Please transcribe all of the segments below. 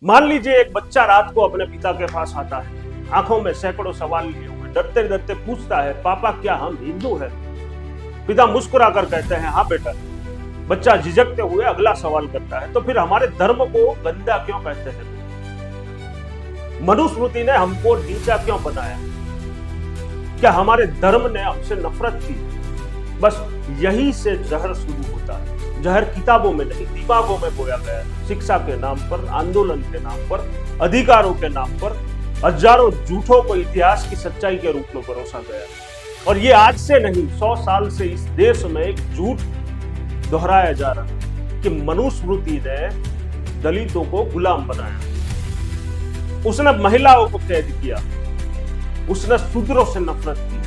मान लीजिए एक बच्चा रात को अपने पिता के पास आता है, आंखों में सैकड़ों सवाल लिए हुए, डरते डरते पूछता है, पापा क्या हम हिंदू हैं? पिता मुस्कुराकर कहते हैं, हाँ बेटा। बच्चा झिझकते हुए अगला सवाल करता है, तो फिर हमारे धर्म को गंदा क्यों कहते हैं? मनुस्मृति ने हमको नीचा क्यों बनाया? क्या हमारे धर्म ने हमसे नफरत की? बस यही से जहर शुरू होता है। जहर किताबों में नहीं, दिमागों में बोया गया है। शिक्षा के नाम पर, आंदोलन के नाम पर, अधिकारों के नाम पर हजारों झूठों को इतिहास की सच्चाई के रूप में परोसा गया। और ये आज से नहीं, 100 साल से इस देश में एक झूठ दोहराया जा रहा है कि मनुस्मृति ने दलितों को गुलाम बनाया, उसने महिलाओं को कैद किया, उसने शूद्रों से नफरत की।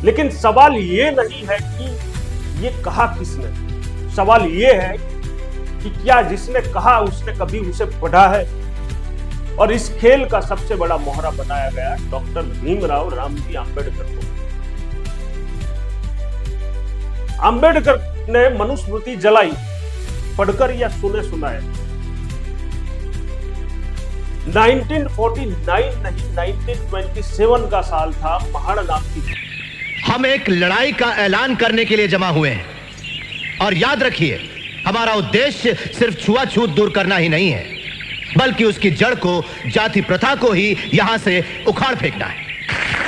लेकिन सवाल ये नहीं है कि ये कहा किसने, सवाल ये है कि क्या जिसने कहा उसने कभी उसे पढ़ा है? और इस खेल का सबसे बड़ा मोहरा बनाया गया डॉक्टर भीमराव रामजी आंबेडकर को। आंबेडकर ने मनुस्मृति जलाई, पढ़कर या सुने सुनाए। 1949 नहीं, 1927 का साल था। महान नाम की हम एक लड़ाई का ऐलान करने के लिए जमा हुए हैं, और याद रखिए, हमारा उद्देश्य सिर्फ छुआछूत दूर करना ही नहीं है, बल्कि उसकी जड़ को, जाति प्रथा को ही यहां से उखाड़ फेंकना है।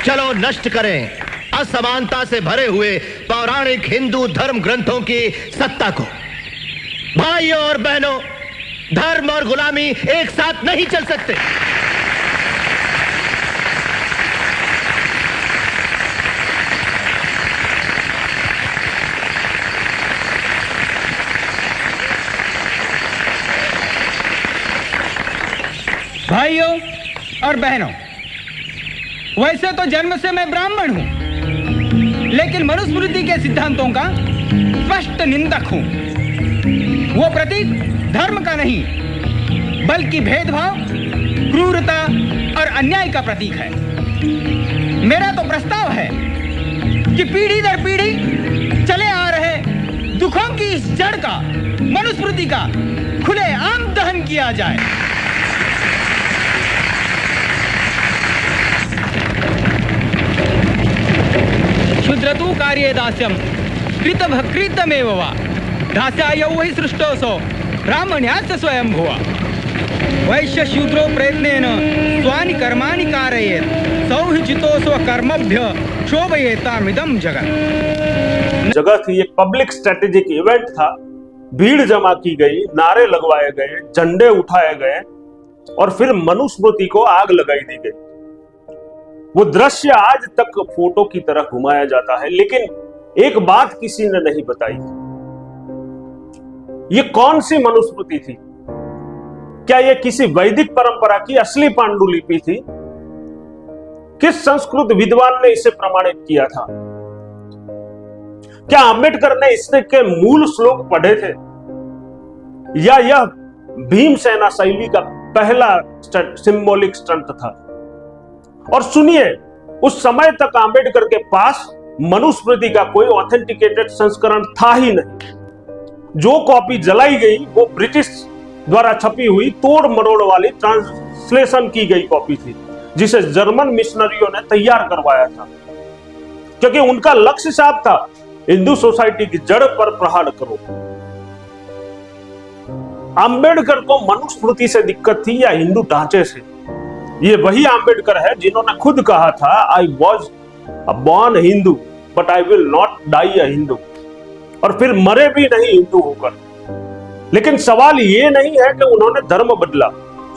चलो नष्ट करें असमानता से भरे हुए पौराणिक हिंदू धर्म ग्रंथों की सत्ता को। भाइयों और बहनों, धर्म और गुलामी एक साथ नहीं चल सकते। भाइयों और बहनों, वैसे तो जन्म से मैं ब्राह्मण हूं, लेकिन मनुस्मृति के सिद्धांतों का स्पष्ट निंदक हूं। वो प्रतीक धर्म का नहीं, बल्कि भेदभाव, क्रूरता और अन्याय का प्रतीक है। मेरा तो प्रस्ताव है कि पीढ़ी दर पीढ़ी चले आ रहे दुखों की इस जड़ का, मनुस्मृति का खुलेआम दहन किया जाए। क्षुद्रतु कार्ये दास्यं कृतभकृतमेव वा दास्याय वै सृष्टोऽसौ ब्राह्मण्याश्च स्वयंभुवा। वैश्य शूद्रो प्रयत्नेन स्वानि कर्माणि कारयेत् सौहिचितो स्वकर्मभ्य शोभयेतामिदं जगत्। जगह थी, एक पब्लिक स्ट्रेटेजिक इवेंट था। भीड़ जमा की गई, नारे लगवाए गए, झंडे उठाए गए और फिर मनुस्मृति को आग लगाई दी गई। वो दृश्य आज तक फोटो की तरह घुमाया जाता है, लेकिन एक बात किसी ने नहीं बताई। ये कौन सी मनुस्मृति थी? क्या ये किसी वैदिक परंपरा की असली पांडुलिपि थी? किस संस्कृत विद्वान ने इसे प्रमाणित किया था? क्या अम्बेडकर ने इसके मूल श्लोक पढ़े थे, या यह भीमसेना शैली का पहला सिंबॉलिक स्टंट था? और सुनिए, उस समय तक आंबेडकर के पास मनुस्मृति का कोई ऑथेंटिकेटेड संस्करण था ही नहीं। जो कॉपी जलाई गई वो ब्रिटिश द्वारा छपी हुई तोड़ मरोड़ वाली ट्रांसलेशन की गई कॉपी थी, जिसे जर्मन मिशनरियों ने तैयार करवाया था, क्योंकि उनका लक्ष्य साफ था, हिंदू सोसाइटी की जड़ पर प्रहार करो। आंबेडकर को मनुस्मृति से दिक्कत थी या हिंदू ढांचे से? ये वही आंबेडकर है जिन्होंने खुद कहा था, I was a born Hindu but I will not die a Hindu, और फिर मरे भी नहीं हिंदू होकर। लेकिन सवाल ये नहीं है कि उन्होंने धर्म बदला,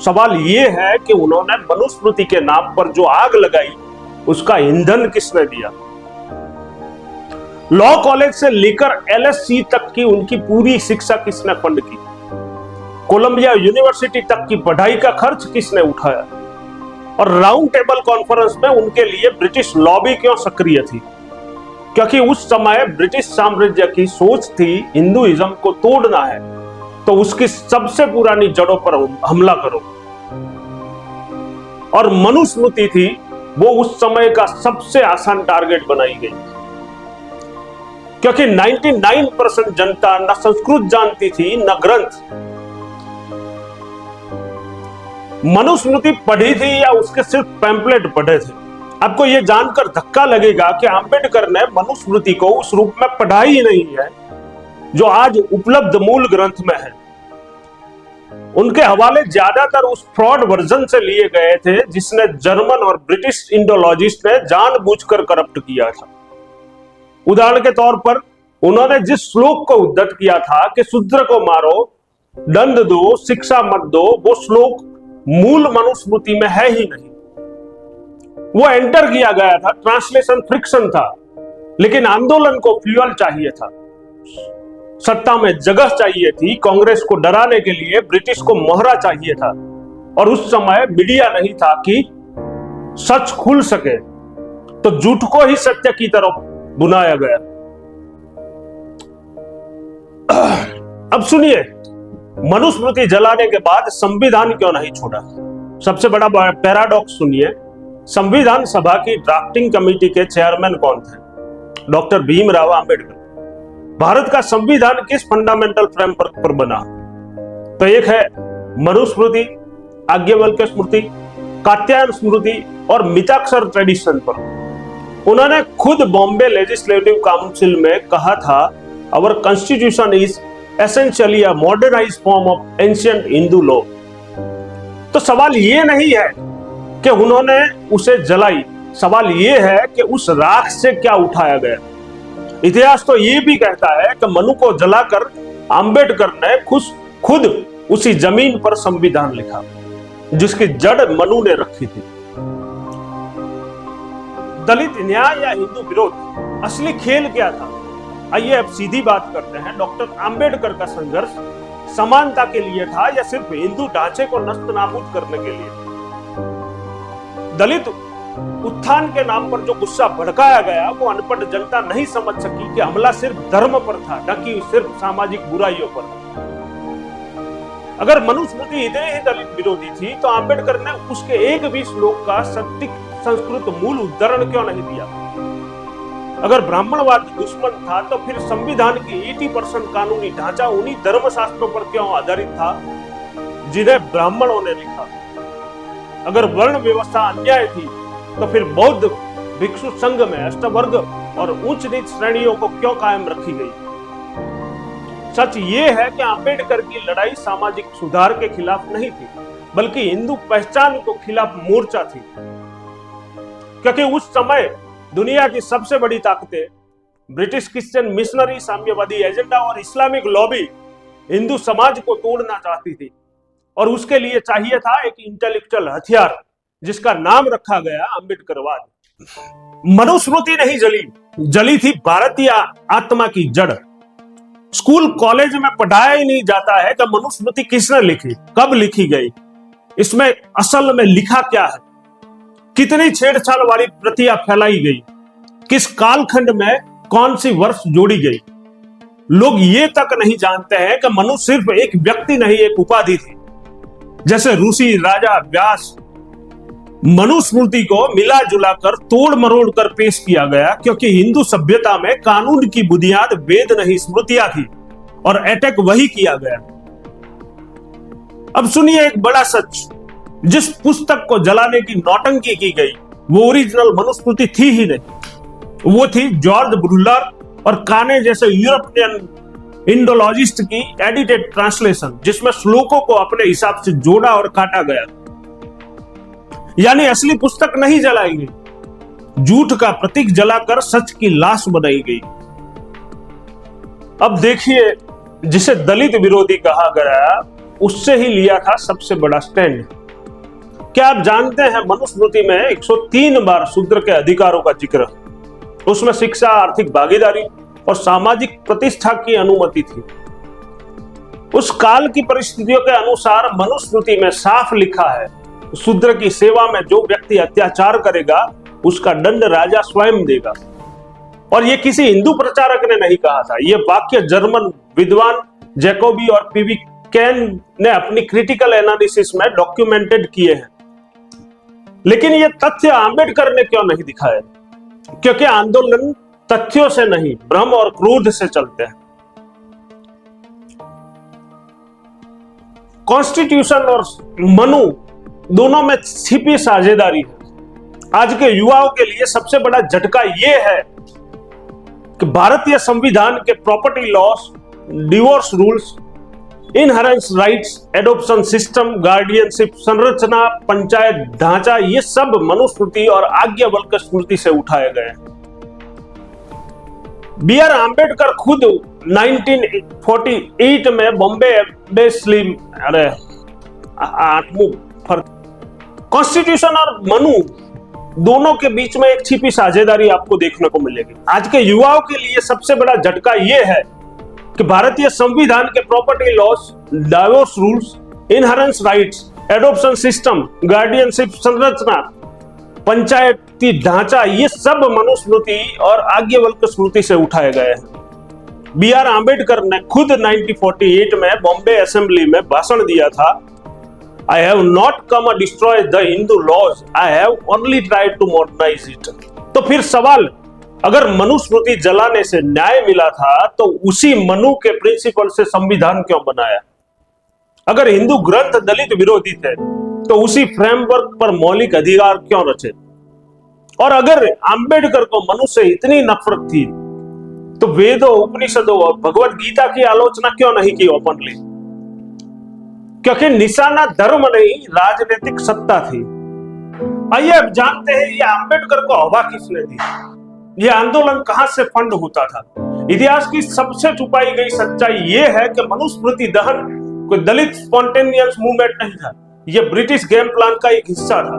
सवाल ये है कि उन्होंने मनुस्मृति के नाम पर जो आग लगाई, उसका ईंधन किसने दिया? लॉ कॉलेज से लेकर LSC तक की उनकी पूरी शिक्षा किसने फंड की? कोलंबिया यूनिवर्सिटी तक की पढ़ाई का खर्च किसने उठाया? और राउंड टेबल कॉन्फ्रेंस में उनके लिए ब्रिटिश लॉबी क्यों सक्रिय थी? क्योंकि उस समय ब्रिटिश साम्राज्य की सोच थी, हिंदुइज्म को तोड़ना है तो उसकी सबसे पुरानी जड़ों पर हमला करो। और मनुस्मृति थी, वो उस समय का सबसे आसान टारगेट बनाई गई, क्योंकि 99% जनता न संस्कृत जानती थी न ग्रंथ। मनुस्मृति पढ़ी थी या उसके सिर्फ पैम्पलेट पढ़े थे? आपको यह जानकर धक्का लगेगा कि अंबेडकर ने मनुस्मृति को उस रूप में पढ़ा ही नहीं है जो आज उपलब्ध मूल ग्रंथ में है। उनके हवाले ज्यादातर उस फ्रॉड वर्जन से लिए गए थे जिसने जर्मन और ब्रिटिश इंडोलॉजिस्ट ने जानबूझकर करप्ट किया था। उदाहरण के तौर पर उन्होंने जिस श्लोक को उद्धत किया था कि शूद्र को मारो, दंड दो, शिक्षा मत दो, वो श्लोक मूल मनुस्मृति में है ही नहीं। वो एंटर किया गया था, ट्रांसलेशन फ्रिक्शन था, लेकिन आंदोलन को फ्यूअल चाहिए था, सत्ता में जगह चाहिए थी, कांग्रेस को डराने के लिए ब्रिटिश को मोहरा चाहिए था, और उस समय मीडिया नहीं था कि सच खुल सके, तो झूठ को ही सत्य की तरफ बुनाया गया। अब सुनिए, मनुस्मृति जलाने के बाद संविधान क्यों नहीं छोड़ा? सबसे बड़ा पैराडॉक्स सुनिए। संविधान सभा की ड्राफ्टिंग कमेटी के चेयरमैन कौन थे? डॉक्टर भीमराव अंबेडकर। भारत का संविधान किस फंडामेंटल फ्रेमवर्क पर बना? तो एक है मनुस्मृति, याज्ञवल्क्य स्मृति, कात्यायन स्मृति और मिताक्षर ट्रेडिशन पर। उन्होंने खुद बॉम्बे लेजिस्लेटिव काउंसिल में कहा था, our constitution is essentially a modernised form of ancient Hindu law. तो सवाल ये नहीं है कि उन्होंने उसे जलाई, सवाल ये है कि उस राख से क्या उठाया गया। इतिहास तो ये भी कहता है कि मनु को जलाकर अंबेडकर ने खुद उसी जमीन पर संविधान लिखा जिसकी जड़ मनु ने रखी थी। दलित न्याय या हिंदू विरोध, असली खेल क्या था? आइए अब सीधी बात करते हैं। डॉक्टर अंबेडकर का संघर्ष समानता के लिए था या सिर्फ हिंदू ढांचे को नष्ट नाबूद करने के लिए? दलित उत्थान के नाम पर जो गुस्सा भड़काया गया वो अनपढ़ जनता नहीं समझ सकी कि हमला सिर्फ धर्म पर था, न कि सिर्फ सामाजिक बुराइयों पर। अगर मनुस्मृति इतने ही दलित विरोधी थी तो अंबेडकर ने उसके एक भी श्लोक का सटीक संस्कृत मूल उद्धरण क्यों नहीं दिया? अगर ब्राह्मणवाद दुश्मन था तो फिर संविधान की 80% कानूनी ढांचा उन्हीं धर्मशास्त्रों पर क्यों आधारित था जिन्हें ब्राह्मणों ने लिखा? अगर वर्ण व्यवस्था अन्याय थी तो फिर बौद्ध भिक्षु संघ में अष्टवर्ग और उच्च नीच श्रेणियों को क्यों कायम रखी गई? सच ये है कि अंबेडकर की लड़ाई सामाजिक सुधार के खिलाफ नहीं थी, बल्कि हिंदू पहचान के खिलाफ मोर्चा थी। क्योंकि उस समय दुनिया की सबसे बड़ी ताकतें ब्रिटिश क्रिश्चियन मिशनरी, साम्यवादी एजेंडा और इस्लामिक लॉबी हिंदू समाज को तोड़ना चाहती थी, और उसके लिए चाहिए था एक इंटेलेक्चुअल हथियार जिसका नाम रखा गया अंबेडकरवाद। मनुस्मृति नहीं जली थी भारतीय आत्मा की जड़। स्कूल कॉलेज में पढ़ाया ही नहीं जाता है कि मनुस्मृति किसने लिखी, कब लिखी गई, इसमें असल में लिखा क्या है, कितनी छेड़छाड़ वाली प्रतियां फैलाई गई, किस कालखंड में कौन सी वर्ष जोड़ी गई। लोग ये तक नहीं जानते हैं कि मनु सिर्फ एक व्यक्ति नहीं, एक उपाधि थी। जैसे रूसी राजा व्यास, मनुस्मृति को मिला जुला कर तोड़ मरोड़ कर पेश किया गया क्योंकि हिंदू सभ्यता में कानून की बुनियाद वेद नहीं स्मृतियां थी, और अटैक वही किया गया। अब सुनिए एक बड़ा सच, जिस पुस्तक को जलाने की नौटंकी की गई वो ओरिजिनल मनुस्मृति थी ही नहीं। वो थी जॉर्ज ब्रूलर और काने जैसे यूरोपियन इंडोलॉजिस्ट की एडिटेड ट्रांसलेशन, जिसमें श्लोकों को अपने हिसाब से जोड़ा और काटा गया। यानी असली पुस्तक नहीं जलाई गई, झूठ का प्रतीक जलाकर सच की लाश बनाई गई। अब देखिए, जिसे दलित विरोधी कहा गया उससे ही लिया था सबसे बड़ा स्टैंड। क्या आप जानते हैं मनुस्मृति में 103 बार शूद्र के अधिकारों का जिक्र, उसमें शिक्षा, आर्थिक भागीदारी और सामाजिक प्रतिष्ठा की अनुमति थी। उस काल की परिस्थितियों के अनुसार मनुस्मृति में साफ लिखा है, शूद्र की सेवा में जो व्यक्ति अत्याचार करेगा उसका दंड राजा स्वयं देगा। और यह किसी हिंदू प्रचारक ने नहीं कहा था, यह वाक्य जर्मन विद्वान जैकोबी और पीवी कैन ने अपनी क्रिटिकल एनालिसिस में डॉक्यूमेंटेड किए हैं। लेकिन यह तथ्य अंबेडकर ने क्यों नहीं दिखाया? क्योंकि आंदोलन तथ्यों से नहीं, भ्रम और क्रोध से चलते हैं। कॉन्स्टिट्यूशन और मनु दोनों में छिपी साझेदारी है। आज के युवाओं के लिए सबसे बड़ा झटका यह है कि भारतीय संविधान के property laws, divorce rules, inheritance rights, adoption system, guardianship, संरचना, पंचायत ढांचा, ये सब मनुस्मृति और आज्ञावल्क्य स्मृति से उठाए गए हैं। बी आर आम्बेडकर खुद 1948 में बॉम्बे एसेंबली कॉन्स्टिट्यूशन और मनु दोनों के बीच में एक छिपी साझेदारी आपको देखने को मिलेगी। आज के युवाओं के लिए सबसे बड़ा झटका यह है कि भारतीय संविधान के property laws, divorce rules, inheritance rights, adoption system, guardianship, संरचना, पंचायती ढांचा, ये सब मनुस्मृति और आज्ञावल्क्य स्मृति से उठाए गए हैं। बी आर आम्बेडकर ने खुद 1948 में बॉम्बे असेंबली में भाषण दिया था, I have not come to destroy the Hindu laws, I have only tried to modernize it। तो फिर सवाल, अगर मनुस्मृति जलाने से न्याय मिला था तो उसी मनु के प्रिंसिपल से संविधान क्यों बनाया? अगर हिंदू ग्रंथ दलित विरोधी थे तो उसी फ्रेमवर्क पर मौलिक अधिकार क्यों रचे? और अगर आम्बेडकर को मनु से इतनी नफरत थी तो वेदों, उपनिषदों और भगवत गीता की आलोचना क्यों नहीं की ओपनली? क्योंकि निशाना धर्म नहीं, राजनीतिक सत्ता थी। आइए अब जानते हैं ये आम्बेडकर को हवा किसने दी, ये आंदोलन कहां से फंड होता था। इतिहास की सबसे छुपाई गई सच्चाई ये है कि मनुस्मृति दहन कोई दलित स्पॉन्टेनियस मूवमेंट नहीं था, यह ब्रिटिश गेम प्लान का एक हिस्सा था।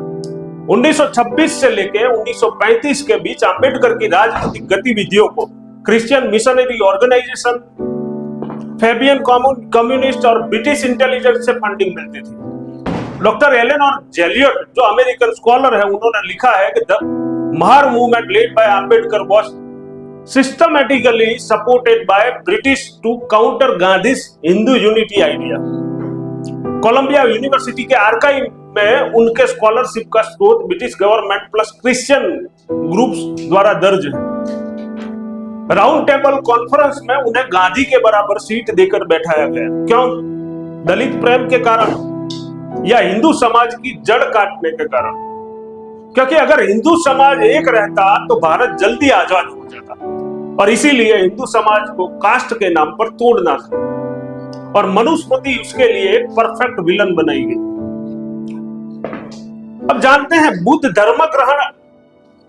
1926 से लेकर 1935 के बीच आम्बेडकर की राजनीतिक गतिविधियों को Christian missionary organisation, Fabian communist और ब्रिटिश इंटेलिजेंस से फंडिंग मिलती थी। डॉक्टर एलेनोर जेलियट, जो अमेरिकन स्कॉलर है, उन्होंने लिखा है कि the Mahar movement led by Ambedkar was systematically supported by British to counter Gandhi's Hindu unity idea. Columbia University के आर्काइव में उनके स्कॉलरशिप का स्रोत British government plus Christian groups द्वारा दर्ज है। राउंड टेबल कॉन्फ्रेंस में उन्हें गांधी के बराबर सीट देकर बैठाया गया। क्यों? दलित प्रेम के कारण या हिंदू समाज की जड़ काटने के कारण? क्योंकि अगर हिंदू समाज एक रहता तो भारत जल्दी आजाद हो जाता और इसीलिए हिंदू समाज को कास्ट के नाम पर तोड़ना था और मनुस्मृति उसके लिए एक परफेक्ट विलन बनाई गई। अब जानते हैं बुद्ध धर्म ग्रहण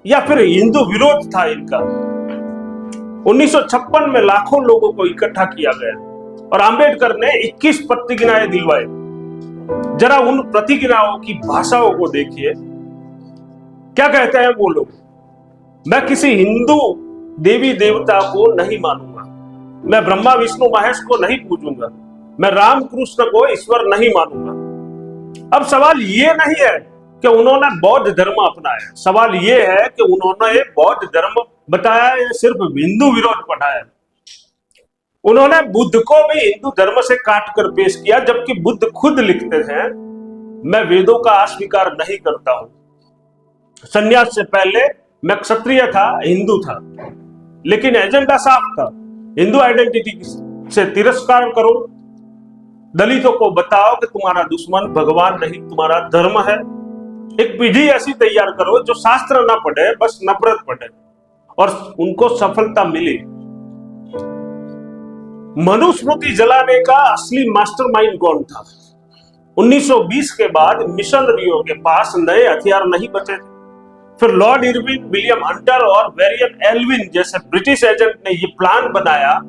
या फिर हिंदू विरोध था इनका। 1956 में लाखों लोगों को इकट्ठा किया गया और आम्बेडकर ने 21 प्रतिज्ञाएं दिलवाई। जरा उन प्रतिज्ञाओं की भाषाओं को देखिए, क्या कहते हैं वो लोग? मैं किसी हिंदू देवी देवता को नहीं मानूंगा, मैं ब्रह्मा विष्णु महेश को नहीं पूजूंगा, मैं राम कृष्ण को ईश्वर नहीं मानूंगा। अब सवाल ये नहीं है कि उन्होंने बौद्ध धर्म अपनाया, सवाल ये है कि उन्होंने बौद्ध धर्म बताया या सिर्फ हिंदू विरोध पढ़ाया। उन्होंने बुद्ध को भी हिंदू धर्म से काट कर पेश किया, जबकि बुद्ध खुद लिखते हैं, मैं वेदों का अस्वीकार नहीं करता हूं, संन्यास से पहले मैं क्षत्रिय था, हिंदू था, लेकिन एजेंडा साफ था, हिंदू आइडेंटिटी से तिरस्कार करो, दलितों को बताओ कि तुम्हारा दुश्मन भगवान नहीं तुम्हारा धर्म है। एक पीढ़ी ऐसी तैयार करो जो शास्त्र ना पढ़े, बस नफरत पढ़े, और उनको सफलता मिली। मनुस्मृति जलाने का असली मास्टरमाइंड कौन था? 1920 के बाद मिशनरियों के पास नए हथियार नहीं बचे थे। फिर लॉर्ड इरविन, विलियम हंटर और वेरियन एल्विन जैसे ब्रिटिश एजेंट ने यह प्लान बनाया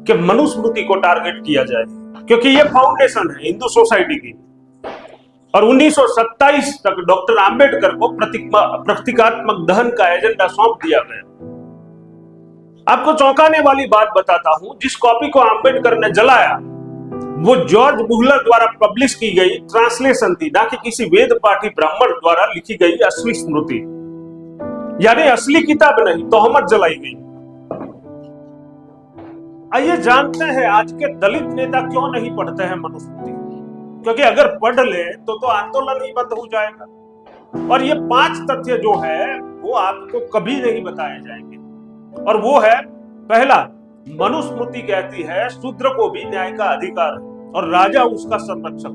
कि मनुस्मृति को टारगेट किया जाए, क्योंकि यह फाउंडेशन है हिंदू सोसाइटी की। और 1927 तक डॉक्टर आम्बेडकर को प्रतीकात्मक दहन का एजेंडा सौंप दिया गया। आपको चौंकाने वाली बात बताता हूं, जिस कॉपी को आम्बेडकर ने जलाया वो जॉर्ज मुहलर द्वारा पब्लिश की गई ट्रांसलेशन थी, ना कि किसी वेद पाठी ब्राह्मण द्वारा लिखी गई असली स्मृति, यानी असली किताब नहीं, तोहमत जलाई गई। आइए जानते हैं आज के दलित नेता क्यों नहीं पढ़ते हैं मनुस्मृति, क्योंकि अगर पढ़ ले तो आंदोलन ही बंद हो जाएगा। और ये 5 तथ्य जो है वो आपको कभी नहीं बताए जाएंगे, और वो है, पहला, मनुस्मृति कहती है शूद्र को भी न्याय का अधिकार है और राजा उसका संरक्षक।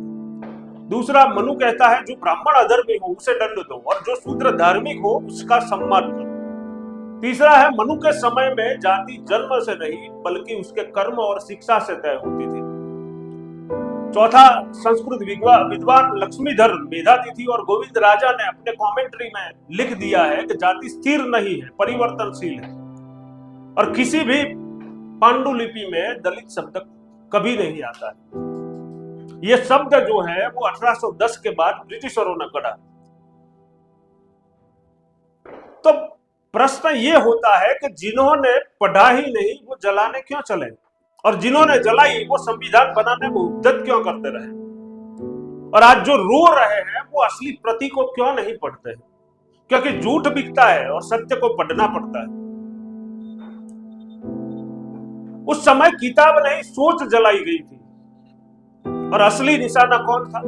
दूसरा, मनु कहता है जो ब्राह्मण अधर्मी हो उसे दंड दो और जो शूद्र धार्मिक हो उसका सम्मान करो। तीसरा है, मनु के समय में जाति जन्म से नहीं बल्कि उसके कर्म और शिक्षा से तय होती थी। चौथा, संस्कृत विद्वान लक्ष्मीधर मेधातिथि और गोविंद राजा ने अपने कमेंट्री में लिख दिया है कि जाति स्थिर नहीं है, परिवर्तनशील है, और किसी भी पांडुलिपि में दलित शब्द कभी नहीं आता है। यह शब्द जो है वो 1810 के बाद ब्रिटिशरों ने गढ़ा। तो प्रश्न ये होता है कि जिन्होंने पढ़ा ही नहीं वो जलाने क्यों चले, और जिन्होंने जलाई वो संविधान बनाने में उद्यत क्यों करते रहे, और आज जो रो रहे हैं वो असली प्रति को क्यों नहीं पढ़ते हैं? क्योंकि झूठ बिकता है और सत्य को पढ़ना पड़ता है। उस समय किताब नहीं सोच जलाई गई थी, और असली निशाना कौन था?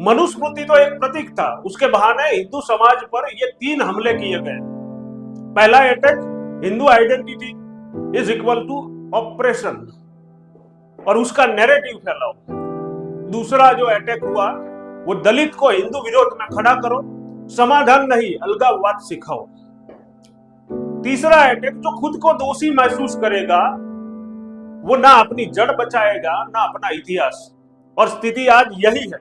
मनुस्मृति तो एक प्रतीक था, उसके बहाने हिंदू समाज पर ये 3 हमले किए गए। पहला attack, Hindu identity is equal to operation, और उसका नैरेटिव फैलाओ। दूसरा जो अटैक हुआ वो दलित को हिंदू विरोध में खड़ा करो, समाधान नहीं अलगाववाद सिखाओ। तीसरा अटैक, जो खुद को दोषी महसूस करेगा वो ना अपनी जड़ बचाएगा ना अपना इतिहास, और स्थिति आज यही है।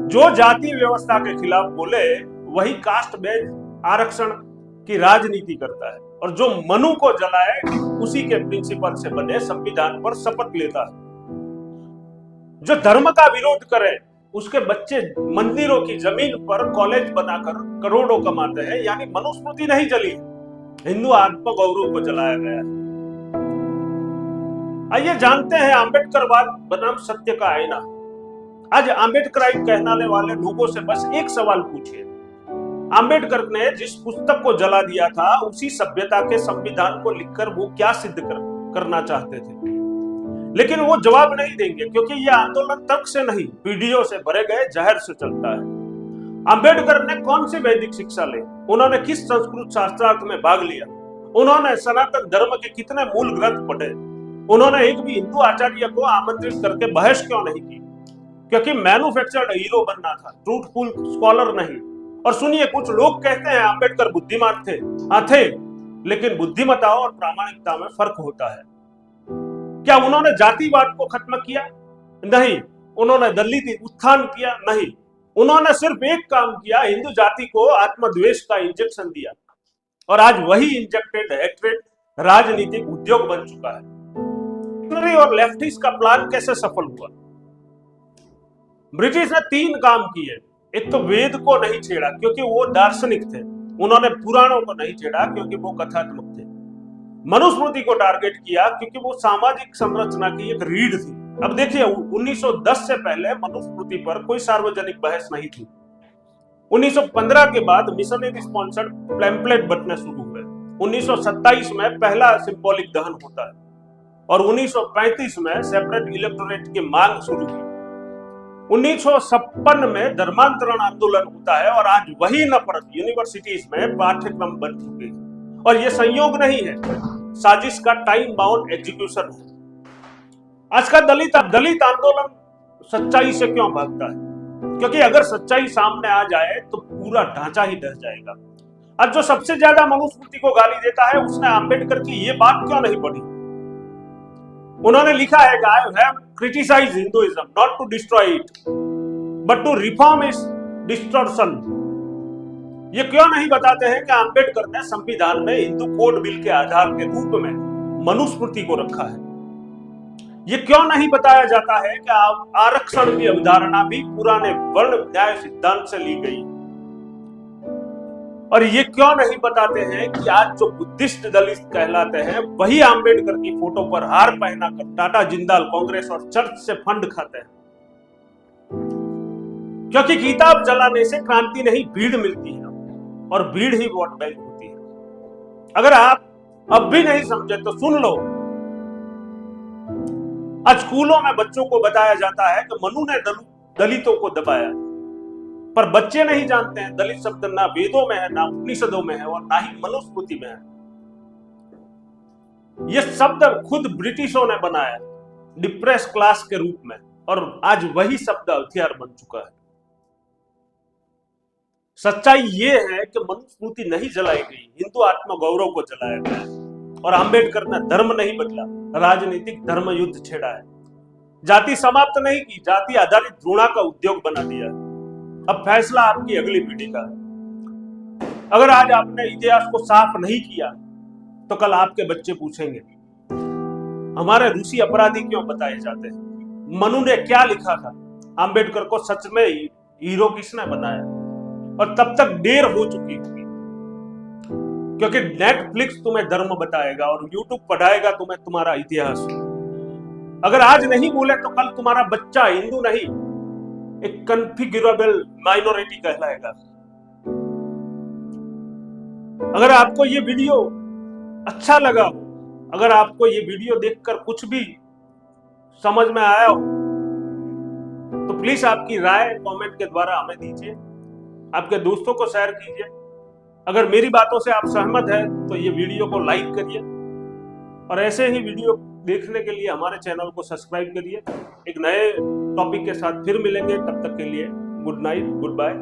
जो जाति व्यवस्था के खिलाफ बोले वही कास्ट बेस्ड आरक्षण की राजनीति करता है, और जो मनु को जलाए उसी के प्रिंसिपल से बने संविधान पर शपथ लेता है। जो धर्म का विरोध करे उसके बच्चे मंदिरों की जमीन पर कॉलेज बनाकर करोड़ों कमाते हैं। यानी मनुस्मृति नहीं जली, हिंदू आत्मगौरव को जलाया गया है। आइए जानते हैं आंबेडकरवाद बनाम सत्य का आईना। आज आंबेडकराइट कहलाने वाले लोगों से बस एक सवाल पूछिए, आंबेडकर ने जिस पुस्तक को जला दिया था उसी सभ्यता के संविधान को लिखकर वो क्या सिद्ध करना चाहते थे? लेकिन वो जवाब नहीं देंगे, क्योंकि यह आंदोलन तर्क से नहीं पीढ़ियों से भरे गए जहर से चलता है। आंबेडकर ने कौन सी वैदिक शिक्षा ली? उन्होंने किस संस्कृत शास्त्रार्थ में भाग लिया? उन्होंने सनातन धर्म के कितने मूल ग्रंथ पढ़े? उन्होंने एक भी हिंदू आचार्य को आमंत्रित करके बहस क्यों नहीं की? क्योंकि मैन्युफैक्चर्ड हीरो बनना था, ट्रूथफुल स्कॉलर नहीं। और सुनिए, कुछ लोग कहते हैं आंबेडकर बुद्धिमान थे। हाँ थे, लेकिन बुद्धिमत्ता और प्रामाणिकता में फर्क होता है। क्या उन्होंने जातिवाद को खत्म किया? नहीं। उन्होंने दलित उत्थान किया? नहीं। उन्होंने सिर्फ एक काम किया, हिंदू जाति को आत्मद्वेष का इंजेक्शन दिया, और आज वही इंजेक्टेड हेट्रेड राजनीतिक उद्योग बन चुका है। और लेफ्टिस्ट का प्लान कैसे सफल हुआ? ब्रिटिश ने 3 काम किए। एक तो वेद को नहीं छेड़ा क्योंकि वो दार्शनिक थे, उन्होंने पुराणों को नहीं छेड़ा क्योंकि वो कथात्मक थे। मनुस्मृति को टारगेट किया क्योंकि वो सामाजिक संरचना की एक रीढ़ थी। अब देखिए, 1910 से पहले मनुस्मृति पर कोई सार्वजनिक बहस नहीं थी। 1915 के बाद मिशनरी स्पॉन्सर्ड पैम्फलेट बंटने शुरू हुए। 1927 में पहला सिंबॉलिक दहन होता है, और 1935 में सेपरेट इलेक्टोरेट की मांग शुरू हुई। 1956 में धर्मांतरण आंदोलन होता है, और आज वही नफरत यूनिवर्सिटीज में पाठ्यक्रम बन चुके हैं। और ये संयोग नहीं है, साजिश का टाइम बाउंड एग्जीक्यूशन है। आज का दलित आंदोलन सच्चाई से क्यों भागता है? क्योंकि अगर सच्चाई सामने आ जाए तो पूरा ढांचा ही ढह जाएगा। आज जो सबसे ज्यादा मनुस्मृति को गाली देता है उसने आंबेडकर की ये बात क्यों नहीं पढ़ी? उन्होंने लिखा है, I have criticized Hinduism not to destroy it, but to reform its distortion. ये क्यों नहीं बताते हैं कि आंबेडकर ने संविधान में हिंदू कोड बिल के आधार के रूप में मनुस्मृति को रखा है? ये क्यों नहीं बताया जाता है कि आरक्षण की अवधारणा भी पुराने वर्ण न्याय सिद्धांत से ली गई? और ये क्यों नहीं बताते हैं कि आज जो बुद्धिस्ट दलित कहलाते हैं वही आंबेडकर की फोटो पर हार पहनाकर टाटा जिंदाल कांग्रेस और चर्च से फंड खाते हैं? क्योंकि किताब जलाने से क्रांति नहीं भीड़ मिलती है, और भीड़ ही वोट बैंक होती है। अगर आप अब भी नहीं समझे तो सुन लो। आज स्कूलों में बच्चों को बताया जाता है कि मनु ने दलितों को दबाया, पर बच्चे नहीं जानते हैं दलित शब्द ना वेदों में है, ना उपनिषदों में है, और ना ही मनुस्मृति में है। यह शब्द खुद ब्रिटिशों ने बनाया डिप्रेस क्लास के रूप में, और आज वही शब्द हथियार बन चुका है। सच्चाई ये है कि मनुस्मृति नहीं जलाई गई, हिंदू आत्मगौरव को जलाया गया है। और अंबेडकर ने धर्म नहीं बदला, राजनीतिक धर्म युद्ध छेड़ा है। जाति समाप्त नहीं की, जाति आधारित घृणा का उद्योग बना दिया है। अब फैसला आपकी अगली पीढ़ी का है। अगर आज आपने इतिहास को साफ नहीं किया तो कल आपके बच्चे पूछेंगे हमारे रूसी अपराधी क्यों बताए जाते हैं, मनु ने क्या लिखा था, अंबेडकर को सच में हीरो किसने बनाया। और तब तक देर हो चुकी होगी, क्योंकि नेटफ्लिक्स तुम्हें धर्म बताएगा और यूट्यूब पढ़ाएगा तुम्हें तुम्हारा इतिहास। अगर आज नहीं बोले तो कल तुम्हारा बच्चा हिंदू नहीं, एक कन्फिगरेबल माइनॉरिटी कहलाएगा। अगर आपको ये वीडियो अच्छा लगा हो, अगर आपको ये वीडियो देखकर कुछ भी समझ में आया हो, तो प्लीज आपकी राय कमेंट के द्वारा हमें दीजिए, आपके दोस्तों को शेयर कीजिए। अगर मेरी बातों से आप सहमत हैं तो ये वीडियो को लाइक करिए और ऐसे ही वीडियो देखने के लिए हमारे चैनल को सब्सक्राइब करिए। एक नए टॉपिक के साथ फिर मिलेंगे, तब तक के लिए गुड नाइट, गुड बाय।